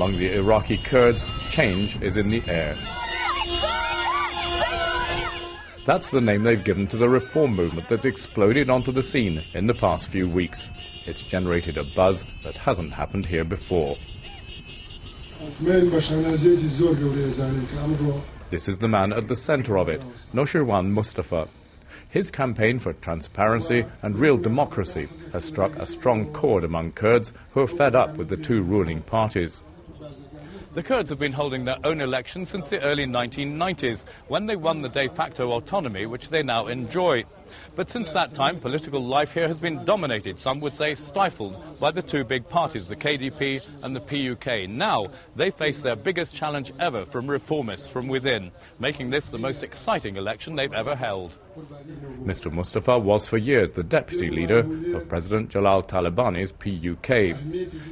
Among the Iraqi Kurds, change is in the air. That's the name they've given to the reform movement that's exploded onto the scene in the past few weeks. It's generated a buzz that hasn't happened here before. This is the man at the center of it, Noshirwan Mustafa. His campaign for transparency and real democracy has struck a strong chord among Kurds who are fed up with the two ruling parties. The Kurds have been holding their own elections since the early 1990s, when they won the de facto autonomy which they now enjoy. But since that time, political life here has been dominated, some would say stifled, by the two big parties, the KDP and the PUK. Now, they face their biggest challenge ever from reformists from within, making this the most exciting election they've ever held. Mr. Mustafa was for years the deputy leader of President Jalal Talabani's PUK.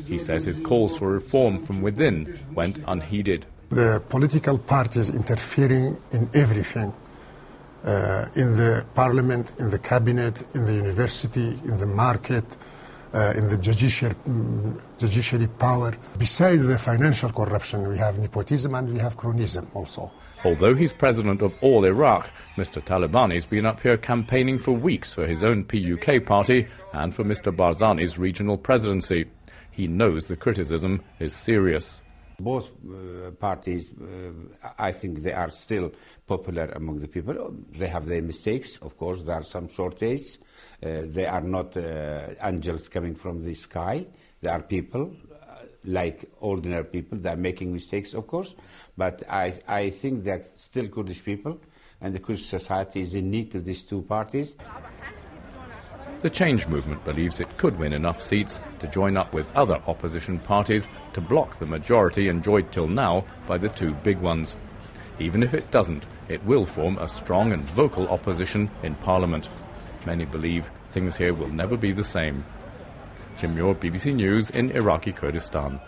He says his calls for reform from within went unheeded. The political parties interfering in everything. In the parliament, in the cabinet, in the university, in the market, in the judiciary power. Besides the financial corruption, we have nepotism and we have cronyism also. Although he's president of all Iraq, Mr. Talabani's been up here campaigning for weeks for his own PUK party and for Mr. Barzani's regional presidency. He knows the criticism is serious. Both parties, I think they are still popular among the people. They have their mistakes, of course. There are some shortages. They are not angels coming from the sky. They are people, like ordinary people. They are making mistakes, of course. But I think that still Kurdish people and the Kurdish society is in need of these two parties. The Change movement believes it could win enough seats to join up with other opposition parties to block the majority enjoyed till now by the two big ones. Even if it doesn't, it will form a strong and vocal opposition in Parliament. Many believe things here will never be the same. Jim Muir, BBC News in Iraqi Kurdistan.